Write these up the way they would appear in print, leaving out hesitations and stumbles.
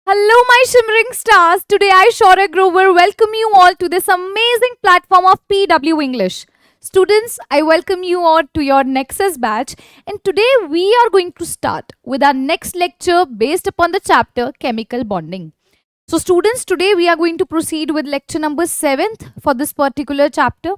Hello, my shimmering stars. Today, I, Shora Grover, welcome you all to this amazing platform of PW English. Students, I welcome you all to your Nexus Batch, and today we are going to start with our next lecture based upon the chapter Chemical Bonding. So, students, today we are going to proceed with lecture number 7th for this particular chapter.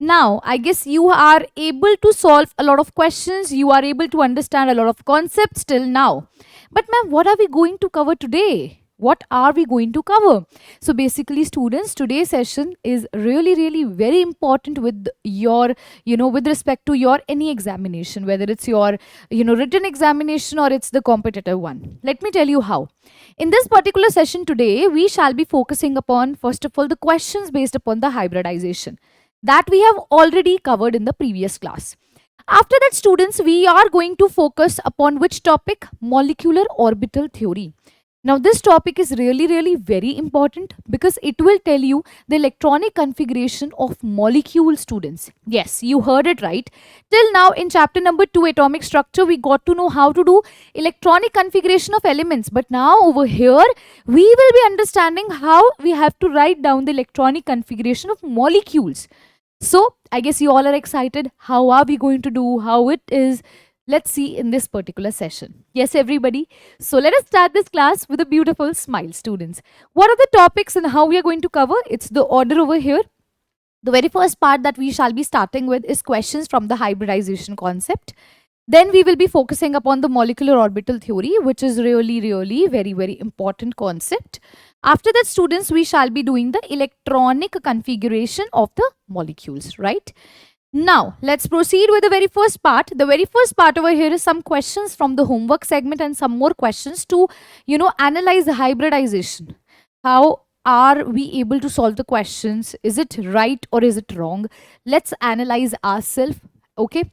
Now, I guess you are able to solve a lot of questions, you are able to understand a lot of concepts till now. But ma'am, what are we going to cover today? What are we going to cover? So basically, students, today's session is really very important with your, with respect to your any examination, whether it's your, written examination or it's the competitive one. Let me tell you how. In this particular session today, we shall be focusing upon, first of all, the questions based upon the hybridization that we have already covered in the previous class. After that, students, we are going to focus upon which topic? Molecular orbital theory. Now, this topic is really very important because it will tell you the electronic configuration of molecule, students. Yes, you heard it right. Till now, in chapter number 2, atomic structure, we got to know how to do electronic configuration of elements. But now over here, we will be understanding how we have to write down the electronic configuration of molecules. So, I guess you all are excited. How are we going to do? How it is? Let's see in this particular session. Yes, everybody. So, let us start this class with a beautiful smile, students. What are the topics and how we are going to cover? It's the order over here. The very first part that we shall be starting with is questions from the hybridization concept. Then we will be focusing upon the molecular orbital theory, which is really very important concept. After that, students, we shall be doing the electronic configuration of the molecules, right? Now, let's proceed with the very first part. The very first part over here is some questions from the homework segment and some more questions to, analyze the hybridization. How are we able to solve the questions? Is it right or is it wrong? Let's analyze ourselves, okay?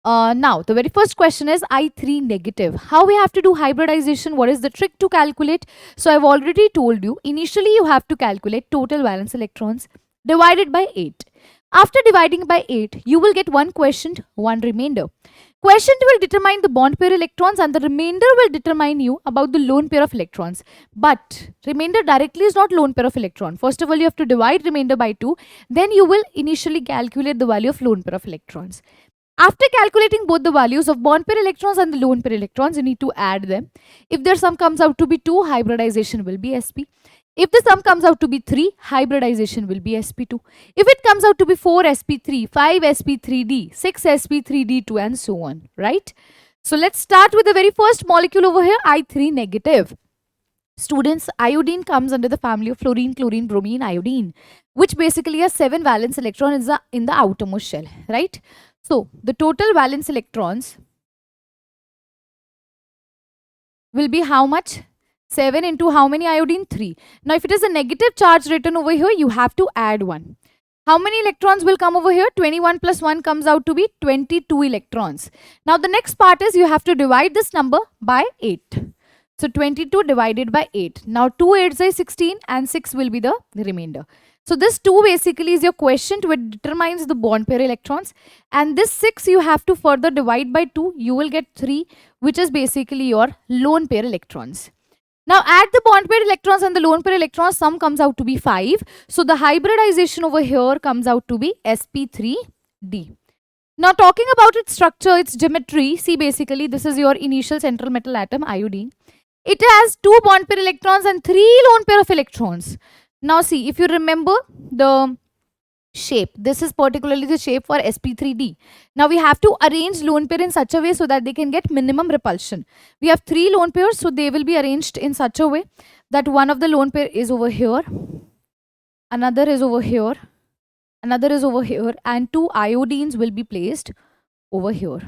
Now, the very first question is I3 negative. How we have to do hybridization? What is the trick to calculate? So, I've already told you, initially you have to calculate total valence electrons divided by 8. After dividing by 8, you will get one quotient, one remainder. Quotient will determine the bond pair electrons and the remainder will determine you about the lone pair of electrons. But remainder directly is not lone pair of electron. First of all, you have to divide remainder by 2. Then you will initially calculate the value of lone pair of electrons. After calculating both the values of bond pair electrons and the lone pair electrons, you need to add them. If their sum comes out to be 2, hybridization will be sp. If the sum comes out to be 3, hybridization will be sp2. If it comes out to be 4 sp3, 5 sp3d, 6 sp3d2 and so on, right? So let's start with the very first molecule over here, I3 negative. Students, iodine comes under the family of fluorine, chlorine, bromine, iodine, which basically has 7 valence electrons in the outermost shell, right? So, the total valence electrons will be how much? 7 into how many iodine? 3. Now, if it is a negative charge written over here, you have to add 1. How many electrons will come over here? 21 plus 1 comes out to be 22 electrons. Now, the next part is you have to divide this number by 8. So, 22 divided by 8. Now, 2 8s are 16 and 6 will be the remainder. So this 2 basically is your quotient which determines the bond pair electrons, and this 6 you have to further divide by 2, you will get 3, which is basically your lone pair electrons. Now add the bond pair electrons and the lone pair electrons, sum comes out to be 5. So the hybridization over here comes out to be sp3d. Now talking about its structure, its geometry, see basically this is your initial central metal atom, iodine. It has 2 bond pair electrons and 3 lone pair of electrons. Now see, if you remember the shape, this is particularly the shape for sp3d. Now we have to arrange lone pair in such a way so that they can get minimum repulsion. We have 3 lone pairs, so they will be arranged in such a way that one of the lone pair is over here, another is over here, another is over here, and 2 iodines will be placed over here.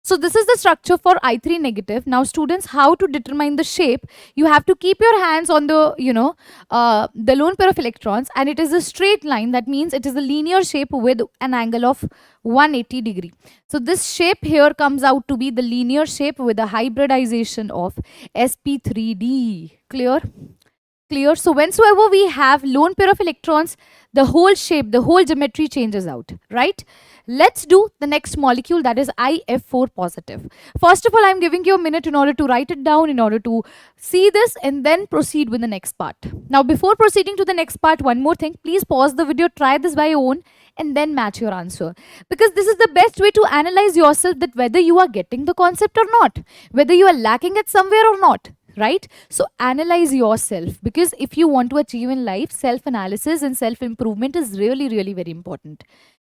So this is the structure for I3 negative. Now students, how to determine the shape? You have to keep your hands on the, the lone pair of electrons, and it is a straight line. That means it is a linear shape with an angle of 180 degree. So this shape here comes out to be the linear shape with a hybridization of sp3d. Clear? Clear? So whensoever we have lone pair of electrons, the whole shape, the whole geometry changes out, right? Let's do the next molecule, that is IF4 positive. First of all, I'm giving you a minute in order to write it down, in order to see this, and then proceed with the next part. Now, before proceeding to the next part, one more thing, please pause the video, try this by your own, and then match your answer. Because this is the best way to analyze yourself, that whether you are getting the concept or not, whether you are lacking it somewhere or not, right? So analyze yourself, because if you want to achieve in life, self-analysis and self-improvement is really, really very important.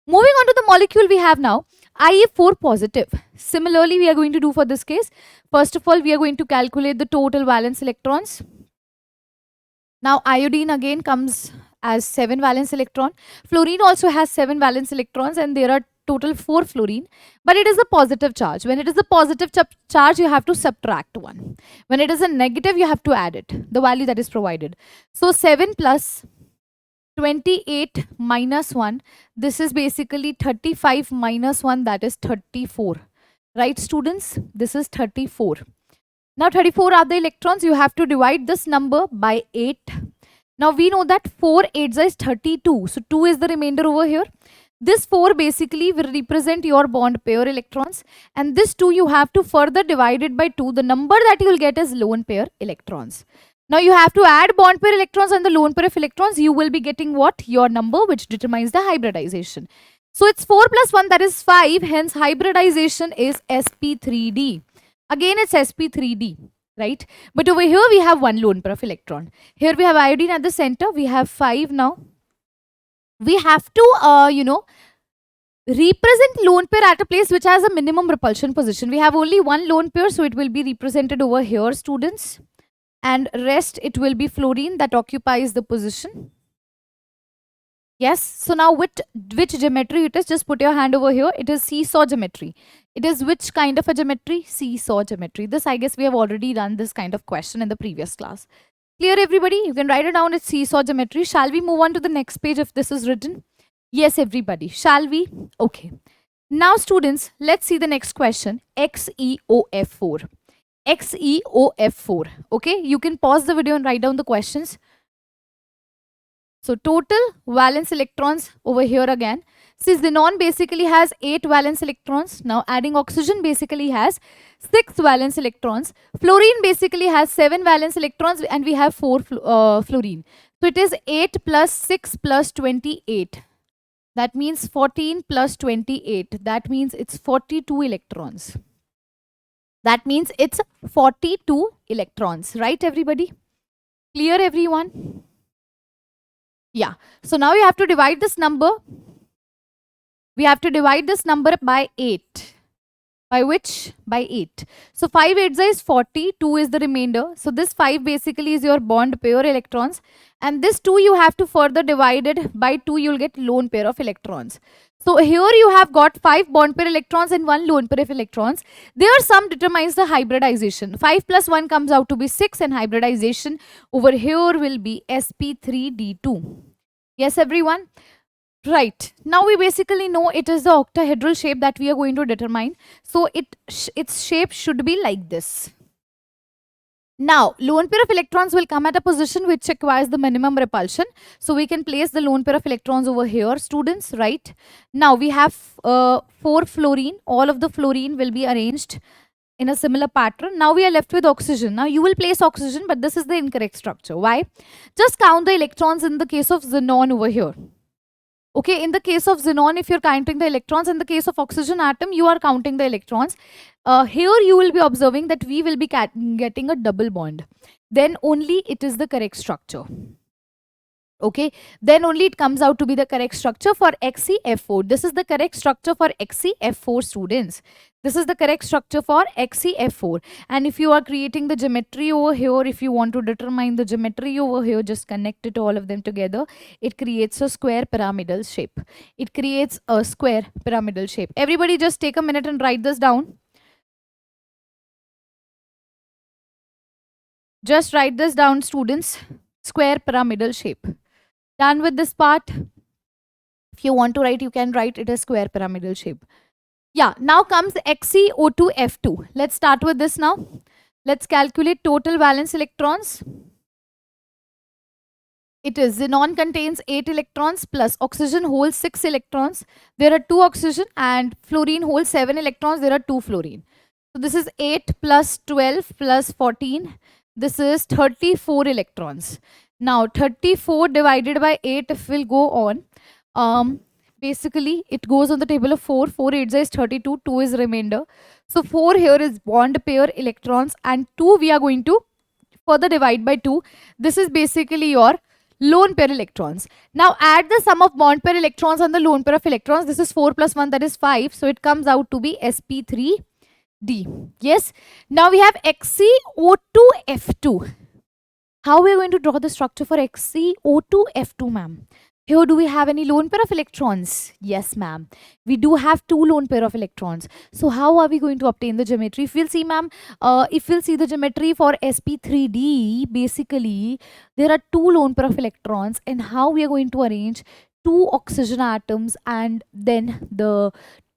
Moving on to the molecule we have now, IF4 positive. Similarly, we are going to do for this case. First of all, we are going to calculate the total valence electrons. Now, iodine again comes as 7 valence electron. Fluorine also has 7 valence electrons, and there are total 4 fluorine, but it is a positive charge. When it is a positive charge, you have to subtract 1. When it is a negative, you have to add it, the value that is provided. So 7 plus 28 minus 1, this is basically 35 minus 1, that is 34. Right, students? This is 34. Now 34 are the electrons. You have to divide this number by 8. Now we know that 4 8s is 32. So 2 is the remainder over here. This 4 basically will represent your bond pair electrons, and this 2 you have to further divide it by 2. The number that you will get is lone pair electrons. Now you have to add bond pair electrons and the lone pair of electrons. You will be getting what? Your number, which determines the hybridization. So it's 4 plus 1, that is 5. Hence hybridization is sp3d. Again it's sp3d, right? But over here we have one lone pair of electron. Here we have iodine at the center. We have 5 now. We have to, represent lone pair at a place which has a minimum repulsion position. We have only one lone pair, so it will be represented over here, students. And rest, it will be fluorine that occupies the position. Yes, so now which geometry it is? Just put your hand over here. It is seesaw geometry. It is which kind of a geometry? Seesaw geometry. This, I guess, we have already done this kind of question in the previous class. Clear, everybody? You can write it down. It's seesaw geometry. Shall we move on to the next page if this is written? Yes, everybody. Shall we? Okay. Now, students, let's see the next question. XeOF4. XeOF4. Okay, you can pause the video and write down the questions. So total valence electrons over here again. See, xenon basically has 8 valence electrons. Now adding oxygen basically has 6 valence electrons. Fluorine basically has 7 valence electrons, and we have 4 fluorine. So it is 8 plus 6 plus 28. That means 14 plus 28. That means it's 42 electrons. That means it's 42 electrons, right, everybody? Clear, everyone? Yeah. So now you have to divide this number. We have to divide this number by 8. By which? By 8. So 5 8s is 40, 2 is the remainder. So this 5 basically is your bond pair electrons. And this 2 you have to further divide it by 2, you will get lone pair of electrons. So here you have got 5 bond pair electrons and 1 lone pair of electrons. Their sum determines the hybridization. 5 plus 1 comes out to be 6, and hybridization over here will be sp3d2. Yes, everyone? Right. Now we basically know it is the octahedral shape that we are going to determine. So its shape should be like this. Now, lone pair of electrons will come at a position which requires the minimum repulsion. So we can place the lone pair of electrons over here, students, right? Now we have 4 fluorine. All of the fluorine will be arranged in a similar pattern. Now we are left with oxygen. Now you will place oxygen, but this is the incorrect structure. Why? Just count the electrons in the case of xenon over here. Okay, in the case of xenon, if you're counting the electrons, in the case of oxygen atom, you are counting the electrons. Here you will be observing that we will be getting a double bond. Then only it is the correct structure. Okay, then only it comes out to be the correct structure for XeF4. This is the correct structure for XeF4, students. This is the correct structure for XeF4. And if you are creating the geometry over here, if you want to determine the geometry over here, just connect it all of them together. It creates a square pyramidal shape. It creates a square pyramidal shape. Everybody just take a minute and write this down. Just write this down, students. Square pyramidal shape. Done with this part. If you want to write, you can write it as square pyramidal shape. Yeah, now comes XeO2F2. Let's start with this now. Let's calculate total valence electrons. It is xenon contains 8 electrons plus oxygen holds 6 electrons. There are 2 oxygen and fluorine holds 7 electrons. There are 2 fluorine. So this is 8 plus 12 plus 14. This is 34 electrons. Now 34 divided by 8 if we'll go on. Basically it goes on the table of 4. 4 8 is 32. 2 is remainder. So 4 here is bond pair electrons and 2 we are going to further divide by 2. This is basically your lone pair electrons. Now add the sum of bond pair electrons and the lone pair of electrons. This is 4 plus 1, that is 5. So it comes out to be sp3d. Yes. Now we have XeO2F2. How we are going to draw the structure for XeO2F2, ma'am? Here, do we have any lone pair of electrons? Yes, ma'am. We do have 2 lone pair of electrons. So how are we going to obtain the geometry? If we'll see, ma'am, if we'll see the geometry for sp3d, basically, there are 2 lone pair of electrons. And how we are going to arrange 2 oxygen atoms and then the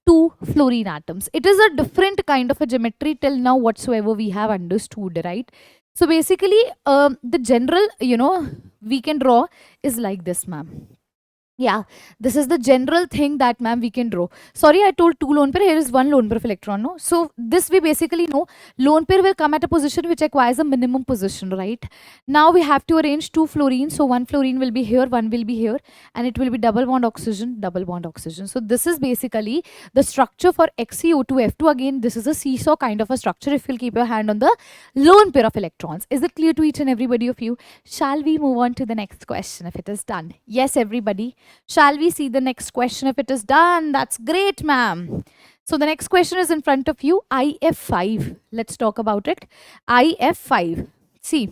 2 fluorine atoms. It is a different kind of a geometry till now whatsoever we have understood, right? So basically, the general, we can draw is like this, ma'am. Yeah, this is the general thing that, ma'am, we can draw. Sorry, I told 2 lone pair. Here is 1 lone pair of electron, no? So this we basically know. Lone pair will come at a position which acquires a minimum position, right? Now we have to arrange 2 fluorine. So 1 fluorine will be here, 1 will be here. And it will be double bond oxygen, double bond oxygen. So this is basically the structure for XeO2F2. Again, this is a seesaw kind of a structure if you'll keep your hand on the lone pair of electrons. Is it clear to each and everybody of you? Shall we move on to the next question if it is done? Yes, everybody. Shall we see the next question if it is done? That's great, ma'am. So the next question is in front of you, IF5. Let's talk about it. IF5. See,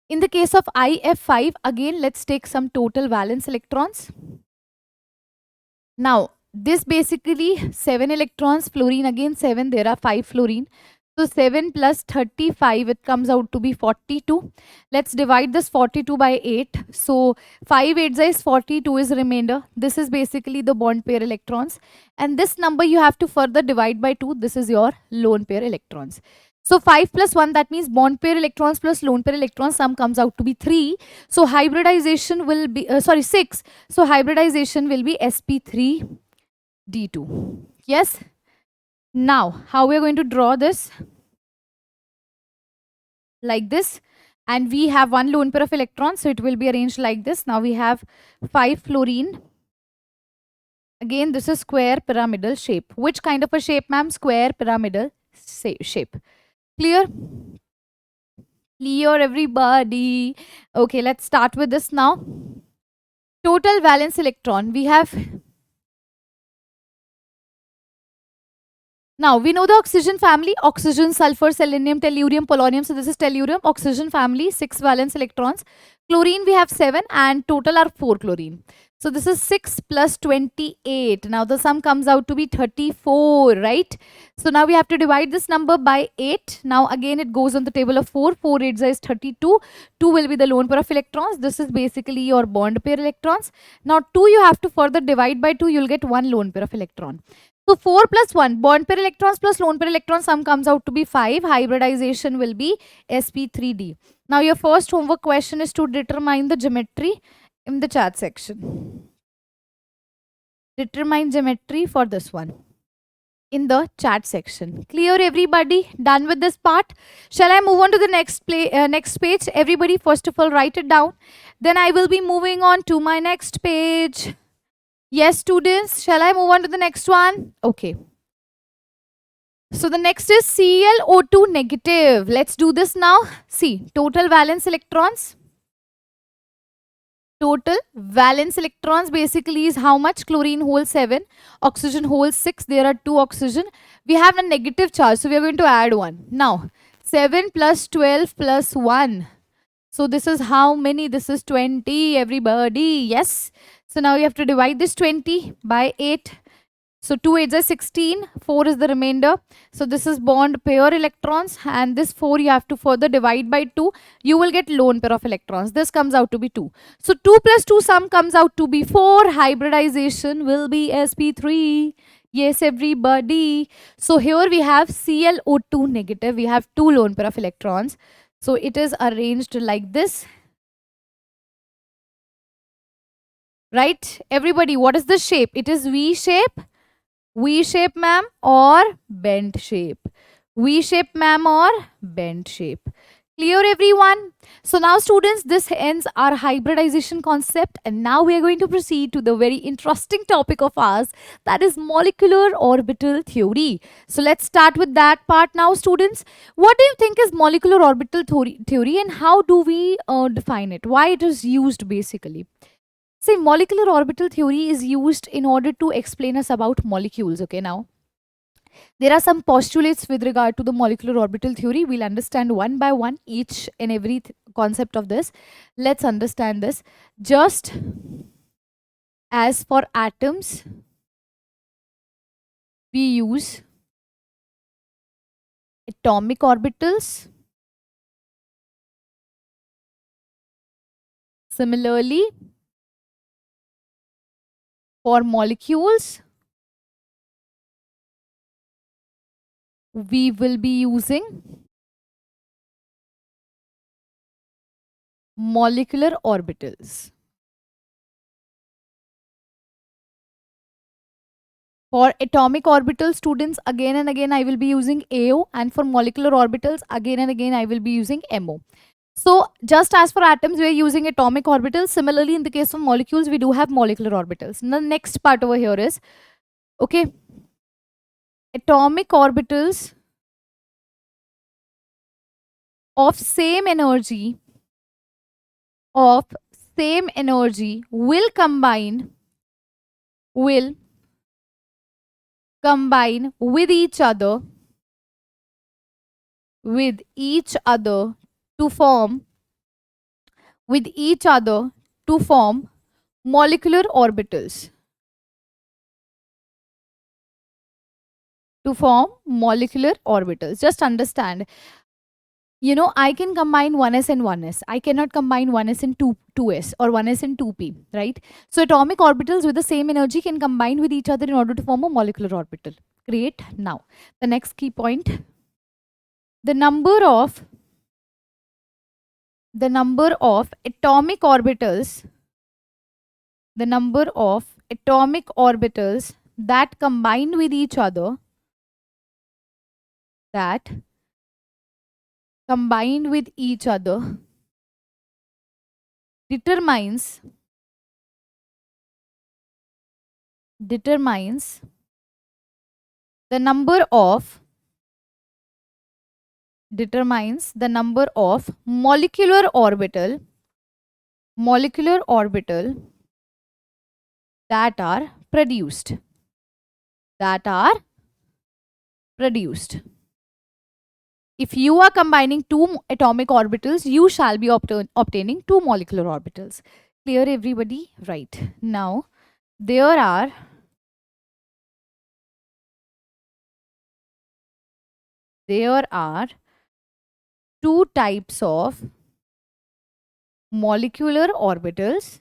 in the case of IF5, again, let's take some total valence electrons. Now, this basically 7 electrons, fluorine again 7, there are 5 fluorine. So 7 plus 35, it comes out to be 42. Let's divide this 42 by 8. So 5 8 is 42 is remainder. This is basically the bond pair electrons. And this number you have to further divide by 2. This is your lone pair electrons. So 5 plus 1, that means bond pair electrons plus lone pair electrons, sum comes out to be 3. So hybridization will be, 6. So hybridization will be sp3d2. Yes. Now, how we are going to draw this? Like this. And we have 1 lone pair of electrons, so it will be arranged like this. Now we have 5 fluorine. Again, this is square pyramidal shape. Which kind of a shape, ma'am? Square pyramidal shape. Clear? Clear, everybody? Okay, let's start with this now. Total valence electron. We have... Now, we know the oxygen family, oxygen, sulfur, selenium, tellurium, polonium. So, this is tellurium, oxygen family, 6 valence electrons. Chlorine, we have 7 and total are 4 chlorine. So, this is 6 plus 28. Now, the sum comes out to be 34, right? So, now we have to divide this number by 8. Now, again, it goes on the table of 4. 4 8 is 32. 2 will be the lone pair of electrons. This is basically your bond pair electrons. Now, 2 you have to further divide by 2. You'll get 1 lone pair of electron. So 4 plus 1, bond pair electrons plus lone pair electrons, sum comes out to be 5. Hybridization will be sp3d. Now your first homework question is to determine the geometry in the chat section. Determine geometry for this one in the chat section. Clear, everybody? Done with this part? Shall I move on to the next page? Everybody, first of all, write it down. Then I will be moving on to my next page. Yes, students, shall I move on to the next one? Okay. So the next is ClO2 negative. Let's do this now. See, total valence electrons. Total valence electrons basically is how much? Chlorine holds 7, oxygen holds 6. There are 2 oxygen. We have a negative charge, so we are going to add 1. Now, 7 plus 12 plus 1. So this is how many? This is 20, everybody. Yes. So now you have to divide this 20 by 8. So 2 8 is 16, 4 is the remainder. So this is bond pair electrons and this 4 you have to further divide by 2. You will get lone pair of electrons. This comes out to be 2. So 2 plus 2 sum comes out to be 4. Hybridization will be sp3. Yes, everybody. So here we have ClO2 negative. We have 2 lone pair of electrons. So it is arranged like this. right? Everybody, what is the shape? It is V shape. V shape, ma'am, or bent shape? V shape, ma'am, or bent shape? Clear, everyone? So now, students, this ends our hybridization concept, and now we are going to proceed to the very interesting topic of ours, that is molecular orbital theory. So let's start with that part now, students. What do you think is molecular orbital theory, and how do we define it? Why it is used basically? See, molecular orbital theory is used in order to explain us about molecules. Okay, now there are some postulates with regard to the molecular orbital theory. We'll understand one by one each and every concept of this. Let's understand this. Just as for atoms, we use atomic orbitals. Similarly, for molecules, we will be using molecular orbitals. For atomic orbitals, students, again and again I will be using AO, and for molecular orbitals, again and again I will be using MO. So just as for atoms, we are using atomic orbitals. Similarly, in the case of molecules, we do have molecular orbitals. And the next part over here is, okay, atomic orbitals of same energy, of same energy will combine with each other to form with each other to form molecular orbitals. To form molecular orbitals. Just understand, you know, I can combine 1s and 1s. I cannot combine 1s and 2s or 1s and 2p, right? So atomic orbitals with the same energy can combine with each other in order to form a molecular orbital. Great. Now, the next key point, the number of atomic orbitals, the number of atomic orbitals that combine with each other, that combined with each other determines the number of molecular orbital that are produced. If you are combining two atomic orbitals, you shall be obtaining two molecular orbitals. Clear, everybody? Right. Now, there are two types of molecular orbitals.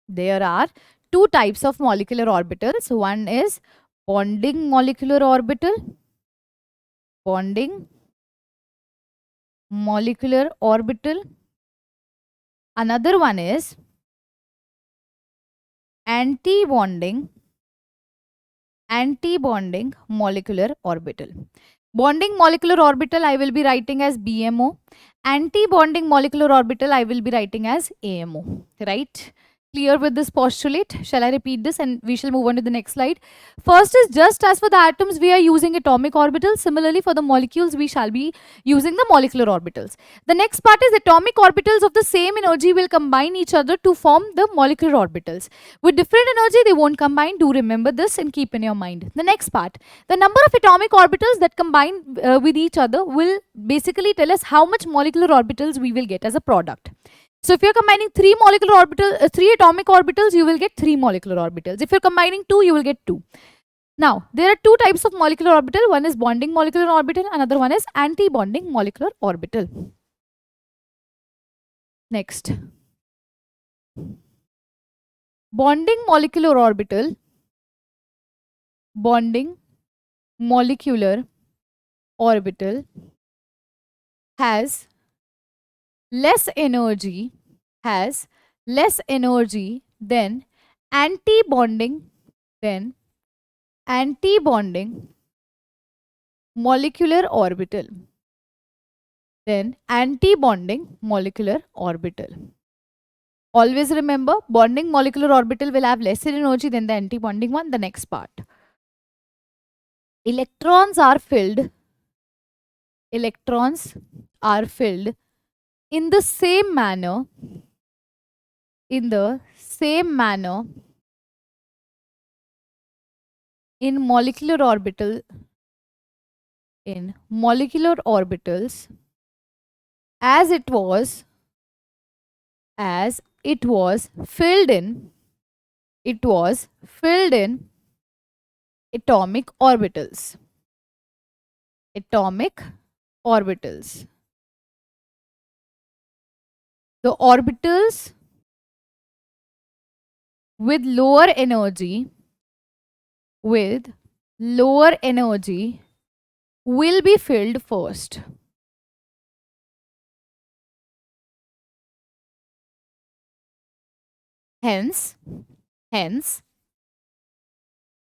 There are two types of molecular orbitals. One is bonding molecular orbital. Bonding molecular orbital. Another one is anti-bonding molecular orbital. Bonding molecular orbital I will be writing as BMO. Anti-bonding molecular orbital I will be writing as AMO. Right? Clear with this postulate? Shall I repeat this and we shall move on to the next slide? First is, just as for the atoms we are using atomic orbitals, similarly for the molecules we shall be using the molecular orbitals. The next part is atomic orbitals of the same energy will combine each other to form the molecular orbitals. With different energy they won't combine. Do remember this and keep in your mind. The next part, the number of atomic orbitals that combine with each other will basically tell us how much molecular orbitals we will get as a product. So if you're combining three atomic orbitals, you will get three molecular orbitals. If you're combining two, you will get two. Now, there are two types of molecular orbital. One is bonding molecular orbital, another one is anti-bonding molecular orbital. Next, bonding molecular orbital has less energy, has less energy than anti-bonding, then anti-bonding molecular orbital, then anti-bonding molecular orbital. Always remember, bonding molecular orbital will have lesser energy than the anti-bonding one. The next part. Electrons are filled. Electrons are filled in the same manner. In the same manner in molecular orbital. In molecular orbitals as it was filled in atomic orbitals. Atomic orbitals. The orbitals with lower energy will be filled first. Hence,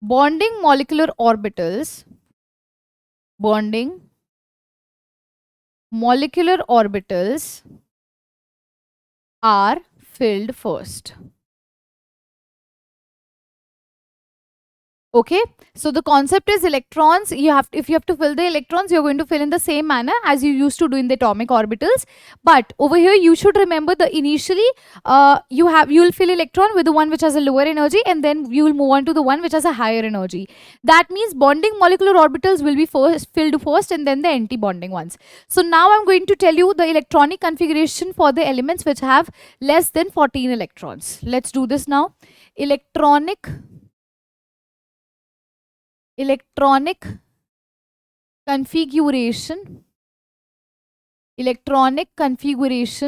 bonding molecular orbitals are filled first. Okay, so the concept is electrons. If you have to fill the electrons, you're going to fill in the same manner as you used to do in the atomic orbitals. But over here, you should remember the initially you will fill electron with the one which has a lower energy, and then you will move on to the one which has a higher energy. That means bonding molecular orbitals will be filled first, and then the anti-bonding ones. So now I'm going to tell you the electronic configuration for the elements which have less than 14 electrons. Let's do this now. Electronic configuration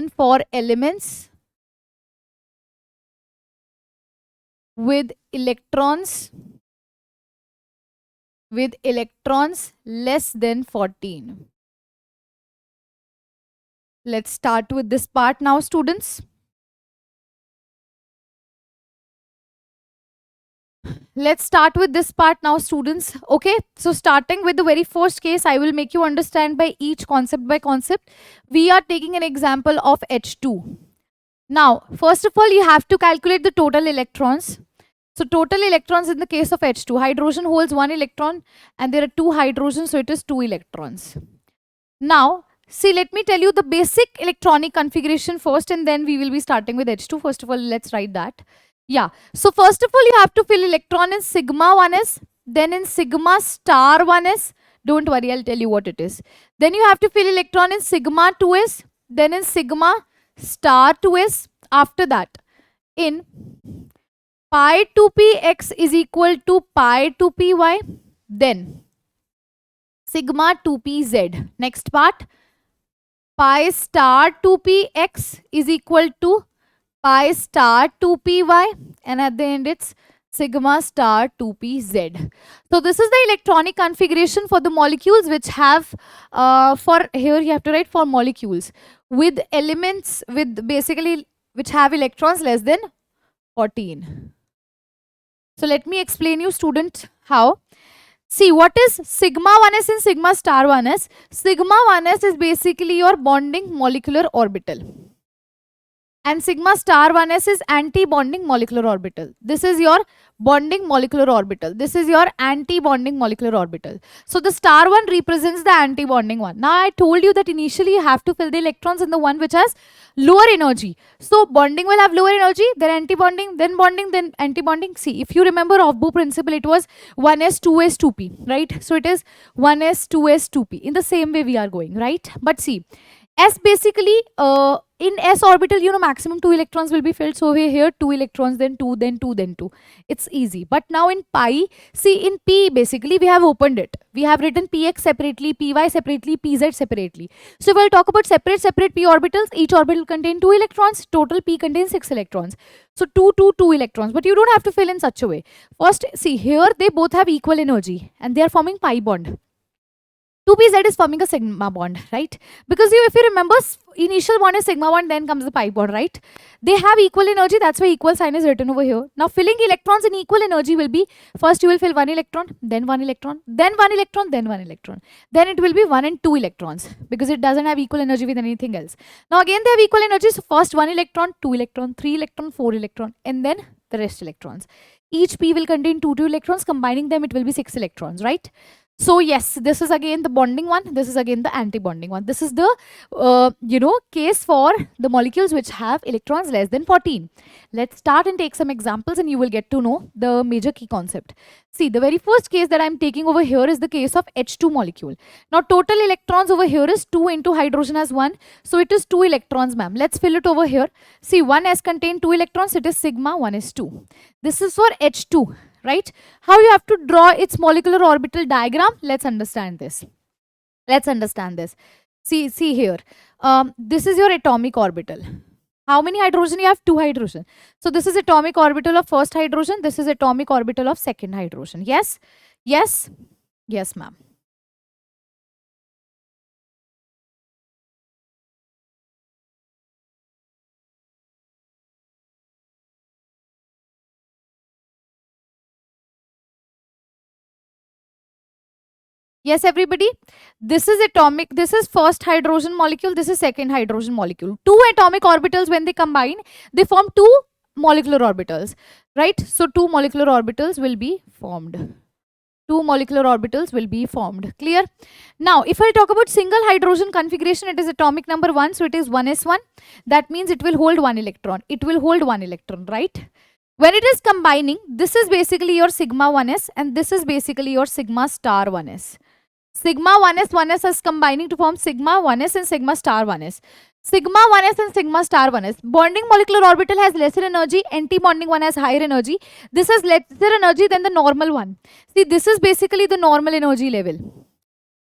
for elements with electrons less than 14. Let's start with this part now, students. Let's start with this part now, students. Okay, so starting with the very first case, I will make you understand by each concept by concept. We are taking an example of H2. Now, first of all, you have to calculate the total electrons. So total electrons in the case of H2, hydrogen holds 1 electron and there are 2 hydrogens, so it is 2 electrons. Now, see, let me tell you the basic electronic configuration first, and then we will be starting with H2. First of all, let's write that. Yeah, so first of all, you have to fill electron in sigma 1s, then in sigma star 1s. Don't worry, I'll tell you what it is. Then you have to fill electron in sigma 2s, then in sigma star 2s. After that, in pi 2px is equal to pi 2py, then sigma 2pz. Next part, pi star 2px is equal to pi star 2py, and at the end it's sigma star 2pz. So this is the electronic configuration for the molecules which have for here you have to write for molecules with elements with basically which have electrons less than 14. So let me explain you, student, how. See, what is sigma 1s and sigma star 1s? Sigma 1s is basically your bonding molecular orbital. And sigma star 1s is anti-bonding molecular orbital. This is your bonding molecular orbital. This is your anti-bonding molecular orbital. So the star 1 represents the anti-bonding one. Now I told you that initially you have to fill the electrons in the one which has lower energy. So bonding will have lower energy, then anti-bonding, then anti-bonding. See, if you remember Aufbau principle, it was 1s, 2s, 2p, right? So it is 1s, 2s, 2p. In the same way we are going, right? But see, S basically, in S orbital, you know, maximum 2 electrons will be filled. So we're here 2 electrons, then 2, then 2, then 2. It's easy. But now in pi, see, in P basically we have opened it. We have written Px separately, Py separately, Pz separately. So if I'll talk about separate P orbitals, each orbital contain 2 electrons. Total P contains 6 electrons. So 2, 2, 2 electrons. But you don't have to fill in such a way. First, see, here they both have equal energy and they are forming pi bond. 2pz is forming a sigma bond, right? Because if you remember, initial bond is sigma bond, then comes the pi bond, right? They have equal energy, that's why equal sign is written over here. Now filling electrons in equal energy will be, first you will fill one electron, then one electron, then one electron, then one electron. Then it will be 1 and 2 electrons, because it doesn't have equal energy with anything else. Now again they have equal energy, so first 1 electron, 2 electron, 3 electron, 4 electron, and then the rest electrons. Each p will contain 2 electrons, combining them it will be 6 electrons, right? So yes, this is again the bonding one, this is again the anti-bonding one. This is the case for the molecules which have electrons less than 14. Let's start and take some examples and you will get to know the major key concept. See, the very first case that I'm taking over here is the case of H2 molecule. Now total electrons over here is 2 into hydrogen as 1. So it is 2 electrons, ma'am. Let's fill it over here. See, 1s contain 2 electrons, it is sigma, 1 is 2. This is for H2. Right? How you have to draw its molecular orbital diagram? Let's understand this. Let's understand this. See here. This is your atomic orbital. How many hydrogen you have? 2 hydrogen. So this is atomic orbital of first hydrogen. This is atomic orbital of second hydrogen. Yes? Yes? Yes, ma'am. Yes, everybody. This is atomic. This is first hydrogen molecule. This is second hydrogen molecule. 2 atomic orbitals, when they combine, they form 2 molecular orbitals. Right? So 2 molecular orbitals will be formed. 2 molecular orbitals will be formed. Clear? Now, if I talk about single hydrogen configuration, it is atomic number 1. So it is 1s1. That means it will hold 1 electron. It will hold 1 electron, right? When it is combining, this is basically your sigma 1s and this is basically your sigma star 1s. Sigma 1s is combining to form sigma 1s and sigma star 1s. Sigma 1s and sigma star 1s. Bonding molecular orbital has lesser energy, anti-bonding one has higher energy. This has lesser energy than the normal one. See, this is basically the normal energy level.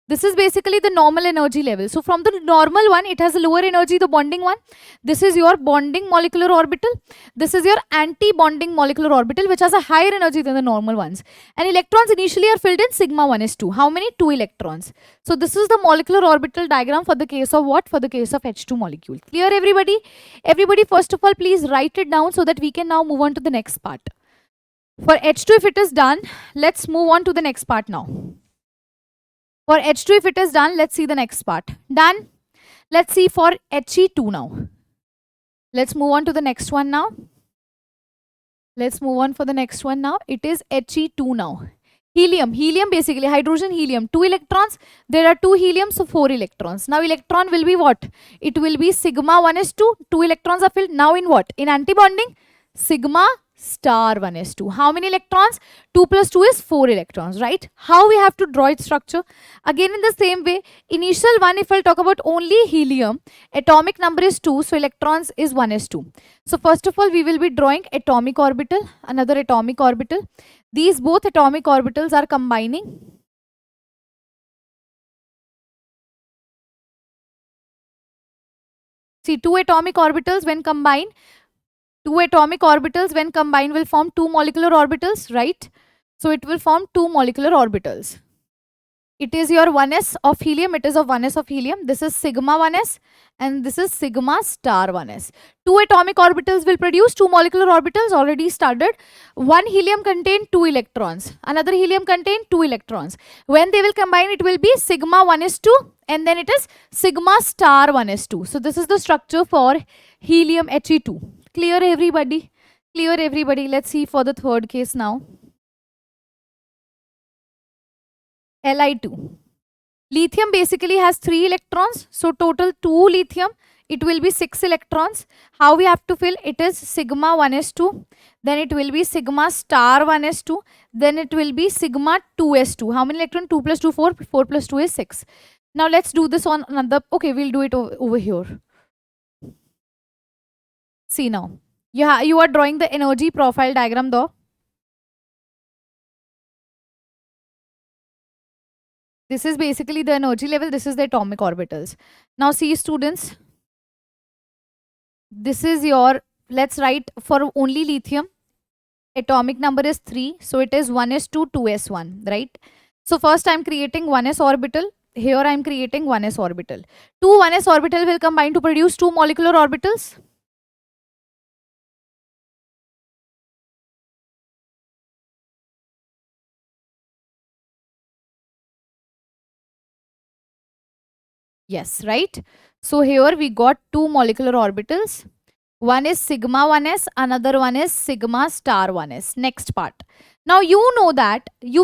This is basically the normal energy level. So from the normal one, it has a lower energy, the bonding one. This is your bonding molecular orbital. This is your anti-bonding molecular orbital, which has a higher energy than the normal ones. And electrons initially are filled in sigma 1s2. How many? 2 electrons. So this is the molecular orbital diagram for the case of what? For the case of H2 molecule. Clear, everybody? Everybody, first of all, please write it down so that we can now move on to the next part. For H2, if it is done, let's move on to the next part now. For H2, if it is done, let's see the next part. Done. Let's see for He2 now. Let's move on to the next one now. Let's move on for the next one now. It is He2 now. Helium. Helium basically, hydrogen, helium. 2 electrons. There are 2 helium, so 4 electrons. Now electron will be what? It will be sigma 1s2. 2 electrons are filled. Now in what? In antibonding, sigma star 1s2. How many electrons? 2 plus 2 is 4 electrons, right? How we have to draw its structure? Again in the same way, initial one, if I'll talk about only helium, atomic number is 2, so electrons is 1s2. So first of all, we will be drawing atomic orbital, another atomic orbital. These both atomic orbitals are combining. See, 2 atomic orbitals when combined, 2 atomic orbitals when combined will form 2 molecular orbitals, right? So it will form 2 molecular orbitals. It is your 1s of helium, it is of 1s of helium. This is sigma 1s and this is sigma star 1s. 2 atomic orbitals will produce 2 molecular orbitals already started. One helium contain 2 electrons. Another helium contain 2 electrons. When they will combine, it will be sigma 1s2 and then it is sigma star 1s2. So this is the structure for helium He2. Clear, everybody? Clear, everybody? Let's see for the third case now. Li2. Lithium basically has 3 electrons. So total 2 lithium. It will be 6 electrons. How we have to fill? It is sigma 1s2. Then it will be sigma star 1s2. Then it will be sigma 2s2. How many electrons? 2 plus 2, 4. 4 plus 2 is 6. Now let's do this on another. Okay, we'll do it over here. See now. You are drawing the energy profile diagram though. This is basically the energy level. This is the atomic orbitals. Now see, students. This is your, let's write for only lithium. Atomic number is 3. So it is 1s2, 2s1, right? So first I'm creating 1s orbital. here I am creating 1s orbital. Two 1s orbital will combine to produce two molecular orbitals. Yes, right? So here we got two molecular orbitals. One is sigma 1s, another one is sigma star 1s. Next part. Now you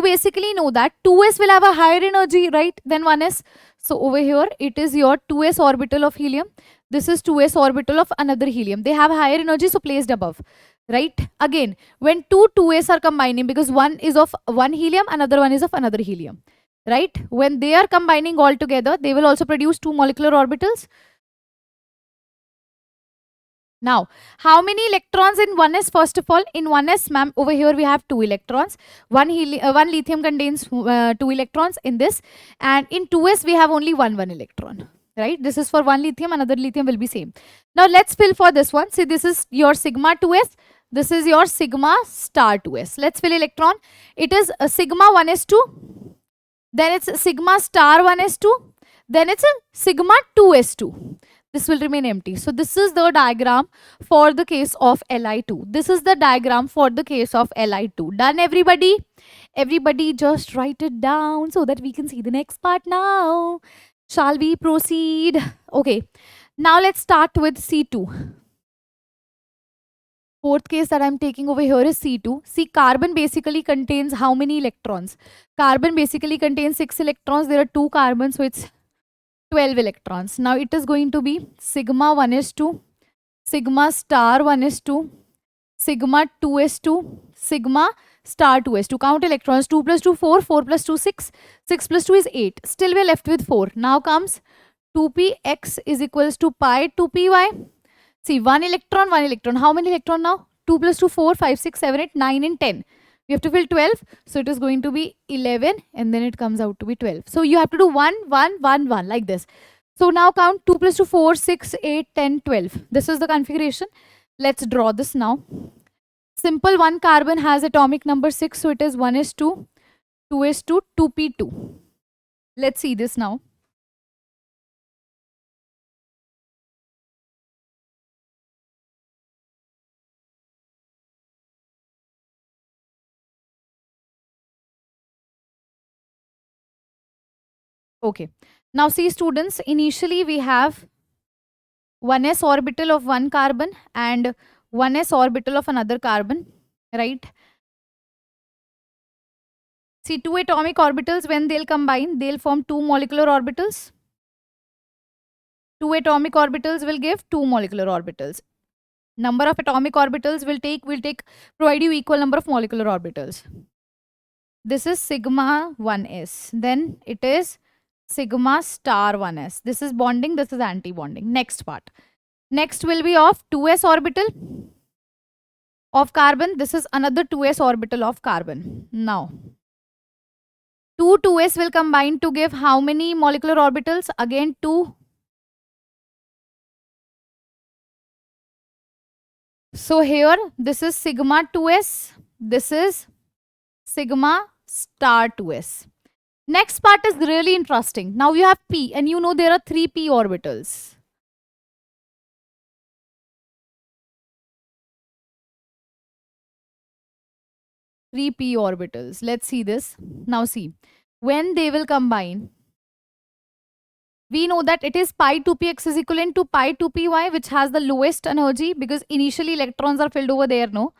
basically know that 2s will have a higher energy, right, than 1s. So over here it is your 2s orbital of helium. This is 2s orbital of another helium. They have higher energy, so placed above. Right? Again, when two 2s are combining, because one is of one helium, another one is of another helium. Right? When they are combining all together, they will also produce two molecular orbitals. Now, how many electrons in 1s? First of all, in 1s, ma'am, over here we have two electrons. One lithium contains two electrons in this. And in 2s, we have only one electron. Right? This is for one lithium, another lithium will be same. Now, let's fill for this one. See, this is your sigma 2s. This is your sigma star 2s. Let's fill electron. It is a sigma 1s2. Then it's sigma star 1s2. Then it's a sigma 2s2. This will remain empty. So this is the diagram for the case of Li2. This is the diagram for the case of Li2. Done, everybody? Everybody just write it down so that we can see the next part now. Shall we proceed? Okay. Now let's start with C2. Fourth case that I'm taking over here is C2. See, carbon basically contains how many electrons? Carbon basically contains 6 electrons. There are 2 carbons, so it's 12 electrons. Now it is going to be sigma 1s2, sigma star 1s2, sigma 2s2, sigma star 2s2. Count electrons. 2 plus 2, 4, 4 plus 2, 6, 6 plus 2 is 8. Still we're left with 4. Now comes 2px is equals to pi 2py. See, one electron, one electron. How many electron now? 2 plus 2, 4, 5, 6, 7, 8, 9 and 10. We have to fill 12. So it is going to be 11 and then it comes out to be 12. So you have to do 1, 1, 1, 1 like this. So now count 2 plus 2, 4, 6, 8, 10, 12. This is the configuration. Let's draw this now. Simple one carbon has atomic number 6. So it is 1s2, 2s2, 2p2. Let's see this now. Okay. Now see, students, initially we have 1s orbital of one carbon and 1s orbital of another carbon, right? See, two atomic orbitals, when they'll combine, they'll form two molecular orbitals. Two atomic orbitals will give two molecular orbitals. Number of atomic orbitals provide you equal number of molecular orbitals. This is sigma 1s. Then it is sigma star 1s. This is bonding, this is anti-bonding. Next part. Next will be of 2s orbital of carbon. This is another 2s orbital of carbon. Now, two 2s will combine to give how many molecular orbitals? Again, two. So here, this is sigma 2s. This is sigma star 2s. Next part is really interesting. Now you have p and you know there are three p orbitals. Three p orbitals. Let's see this. Now see, when they will combine, we know that it is pi 2px is equivalent to pi 2py, which has the lowest energy because initially electrons are filled over there, no?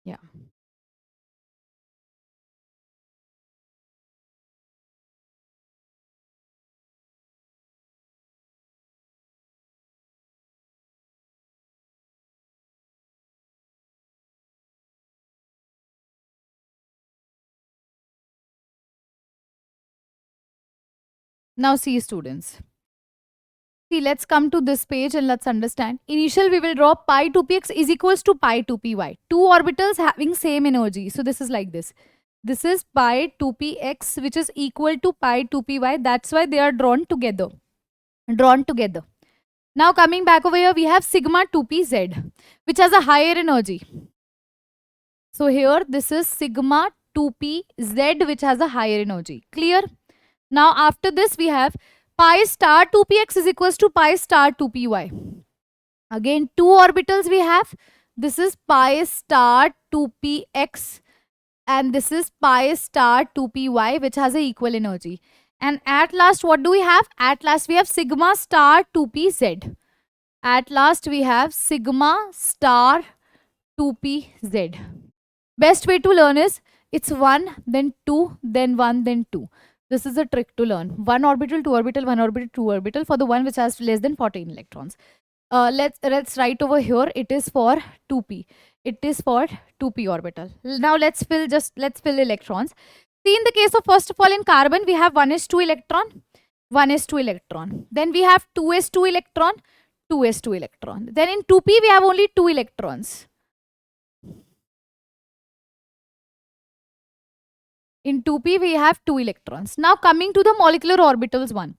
Yeah. Now see, students. See, let's come to this page and let's understand. Initial, we will draw pi 2px is equals to pi 2py. Two orbitals having same energy. So this is like this. This is pi 2px, which is equal to pi 2py. That's why they are drawn together. Drawn together. Now coming back over here, we have sigma 2pz, which has a higher energy. So here this is sigma 2pz, which has a higher energy. Clear? Now after this we have pi star 2px is equals to pi star 2py. Again, two orbitals we have. This is pi star 2px and this is pi star 2py, which has a equal energy. And at last, what do we have? At last, we have sigma star 2pz. At last, we have sigma star 2pz. Best way to learn is it's 1, then 2, then 1, then 2. This is a trick to learn. 1 orbital, 2 orbital, 1 orbital, 2 orbital for the one which has less than 14 electrons. Let's write over here. It is for 2p. It is for 2p orbital. Now let's fill electrons. See, in the case of, first of all, in carbon we have 1s2 electron, 1s2 electron. Then we have 2s2 electron, 2s2 electron. Then in 2p we have only 2 electrons. In 2p we have 2 electrons. Now coming to the molecular orbitals one.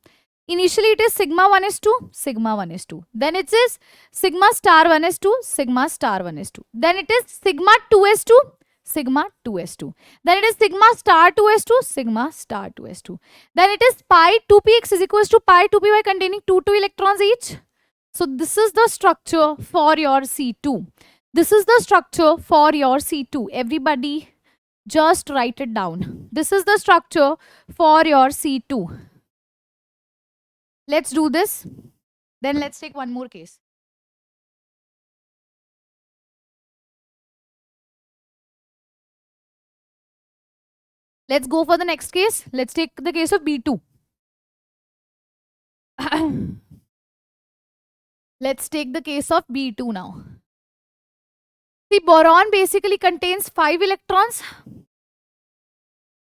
Initially it is sigma 1s2, sigma 1s2. Then it is sigma star 1s2, sigma star 1s2. Then it is sigma 2s2, sigma 2s2. Then it is sigma star 2s2, sigma star 2s2. Then it is pi 2px is equals to pi 2py containing 2 electrons each. So this is the structure for your C2. This is the structure for your C2. Everybody just write it down. This is the structure for your C2. Let's do this. Then let's take one more case. Let's go for the next case. Let's take the case of B2. Let's take the case of B2 now. The boron basically contains 5 electrons.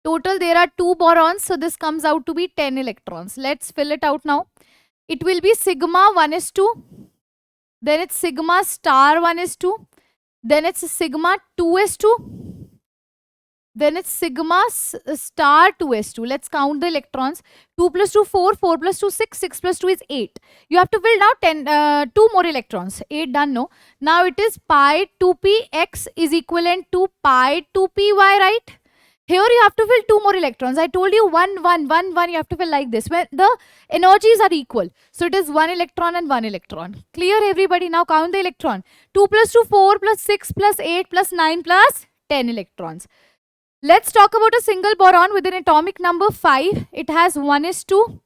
Total there are 2 borons, so this comes out to be 10 electrons. Let's fill it out now. It will be sigma 1s2, then it's sigma star 1s2, then it's sigma 2s2, then it's sigma star 2s2. Let's count the electrons. 2 plus 2, 4, 4 plus 2, 6, 6 plus 2 is 8. You have to fill now 2 more electrons. 8 done, no? Now it is pi 2px is equivalent to pi 2py, right? Here you have to fill 2 more electrons. I told you 1, 1, 1, 1. You have to fill like this when the energies are equal. So it is 1 electron and 1 electron. Clear, everybody? Now count the electron. 2 plus 2, 4 plus 6 plus 8 plus 9 plus 10 electrons. Let's talk about a single boron with an atomic number 5. It has 1s2,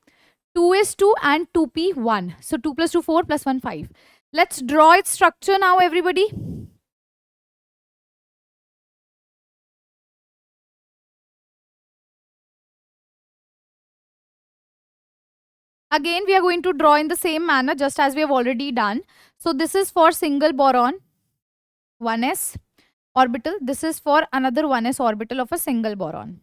2s2 and 2p1. So 2 plus 2, 4 plus 1, 5. Let's draw its structure now, everybody. Again, we are going to draw in the same manner just as we have already done. So this is for single boron, 1s orbital. This is for another 1s orbital of a single boron.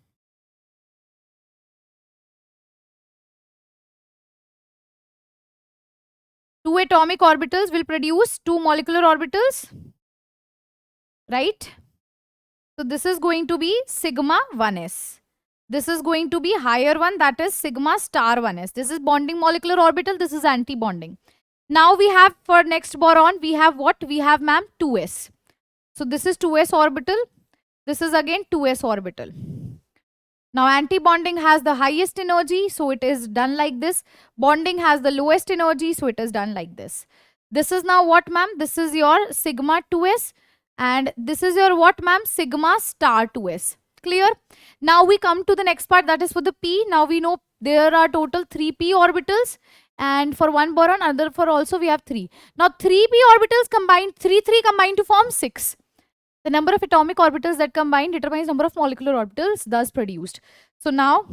Two atomic orbitals will produce 2 molecular orbitals, right? So this is going to be sigma 1s. This is going to be higher one, that is sigma star 1s. This is bonding molecular orbital. This is anti-bonding. Now we have for next boron, we have what? We have, ma'am, 2s. So this is 2s orbital. This is again 2s orbital. Now anti-bonding has the highest energy, so it is done like this. Bonding has the lowest energy, so it is done like this. This is now what, ma'am? This is your sigma 2s. And this is your what, ma'am? Sigma star 2s. Clear? Now we come to the next part, that is for the p. Now we know there are total 3p orbitals, and for one boron, other for also we have 3. Now 3p orbitals combined, 3 combined to form 6. The number of atomic orbitals that combine determines number of molecular orbitals thus produced. So now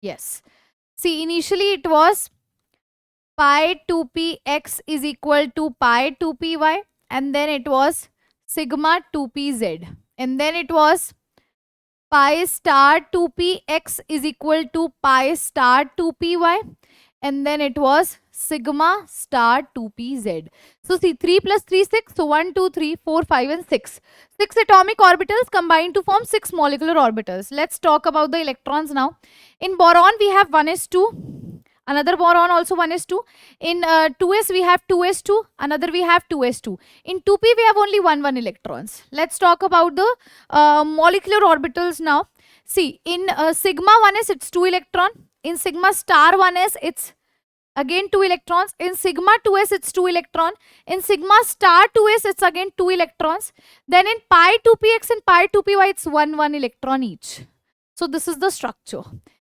yes. See, initially it was pi 2px is equal to pi 2py, and then it was sigma 2pz. and then it was pi star 2px is equal to pi star 2py, and then it was sigma star 2pz. So see, 3 plus 3, 6. So 1, 2, 3, 4, 5 and 6. 6 atomic orbitals combine to form 6 molecular orbitals. Let's talk about the electrons now. In boron, we have 1s2. Another boron also 1s2. In 2s, we have 2s2. Another we have 2s2. In 2p, we have only 1 electrons. Let's talk about the molecular orbitals now. See, in sigma 1s, it's 2 electron. In sigma star 1s, it's again 2 electrons. In sigma 2s, it's 2 electron. In sigma star 2s, it's again 2 electrons. Then in pi 2px and pi 2py, it's 1 electron each. So this is the structure.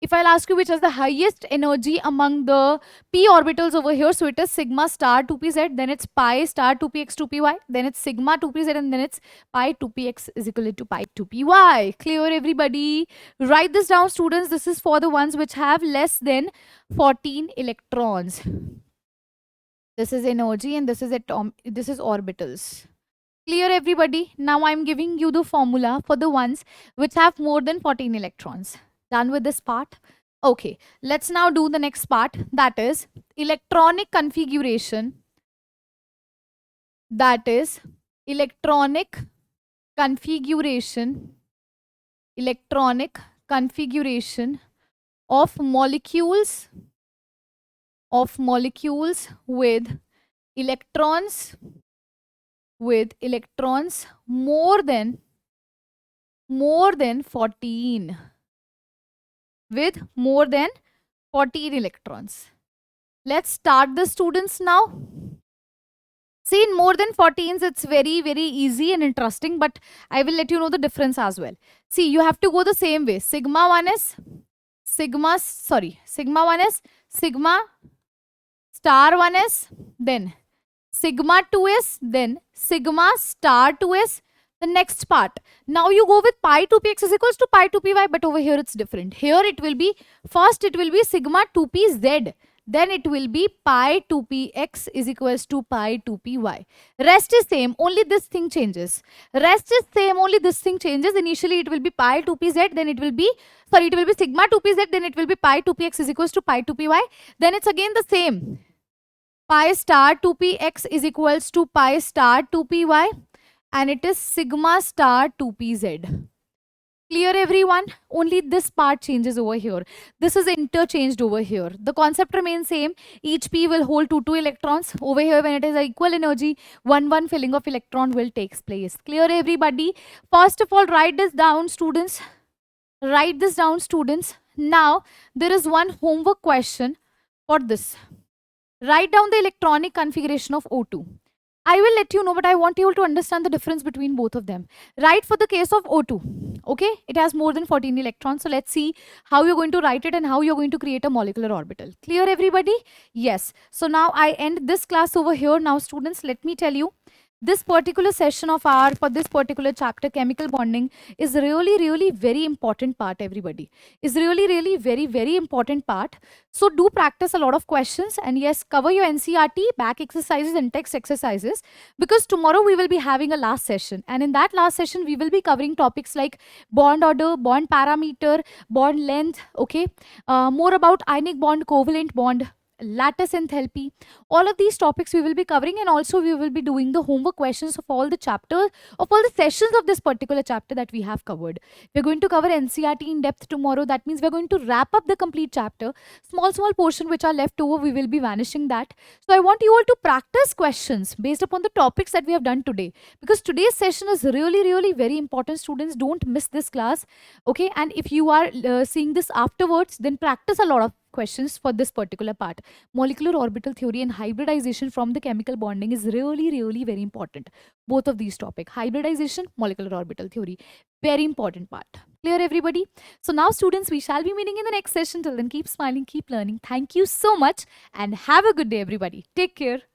If I'll ask you which has the highest energy among the p orbitals over here, so it is sigma star 2pz, then it's pi star 2px 2py, then it's sigma 2pz, and then it's pi 2px is equal to pi 2py. Clear, everybody? Write this down, students. This is for the ones which have less than 14 electrons. This is energy and this is this is orbitals. Clear, everybody? Now I'm giving you the formula for the ones which have more than 14 electrons. Done with this part? Okay, let's now do the next part, that is electronic configuration. That is electronic configuration of molecules with electrons more than 14, with more than 14 electrons. Let's start the students now. See, in more than 14s, it's very, very easy and interesting, but I will let you know the difference as well. See, you have to go the same way. Sigma 1 is sigma star 1 is, then sigma 2 is, then sigma star 2 is. The next part. Now you go with pi 2px is equals to pi 2py, but over here it's different. Here it will be, first it will be sigma 2pz, then it will be pi 2px is equals to pi 2py. Rest is same, only this thing changes. Initially it will be pi 2pz, then it will be sigma 2pz, then it will be pi 2px is equals to pi 2py. Then it's again the same. Pi star 2px is equals to pi star 2py. And it is sigma star 2pz. Clear, everyone? Only this part changes over here. This is interchanged over here. The concept remains same. Each p will hold 2 electrons. Over here, when it is equal energy, 1 filling of electron will take place. Clear, everybody? First of all, write this down, students. Now, there is one homework question for this. Write down the electronic configuration of O2. I will let you know, but I want you all to understand the difference between both of them. Right, for the case of O2, okay, it has more than 14 electrons. So let's see how you're going to write it and how you're going to create a molecular orbital. Clear, everybody? Yes. So now I end this class over here. Now, students, let me tell you, this particular session of our, for this particular chapter, chemical bonding, is really very important part, everybody. Is really very important part. So do practice a lot of questions, and yes, cover your NCRT, back exercises and text exercises, because tomorrow we will be having a last session, and in that last session we will be covering topics like bond order, bond parameter, bond length, okay, more about ionic bond, covalent bond, lattice enthalpy. All of these topics we will be covering, and also we will be doing the homework questions of all the chapters, of all the sessions of this particular chapter that we have covered. We're going to cover NCRT in depth tomorrow. That means we're going to wrap up the complete chapter. Small portion which are left over, we will be vanishing that. So I want you all to practice questions based upon the topics that we have done today, because today's session is really very important. Students, don't miss this class, okay? And if you are seeing this afterwards, then practice a lot of questions for this particular part. Molecular orbital theory and hybridization from the chemical bonding is really very important. Both of these topics, hybridization, molecular orbital theory, very important part. Clear, everybody? So now, students, we shall be meeting in the next session. Till then, keep smiling, keep learning. Thank you so much and have a good day, everybody. Take care.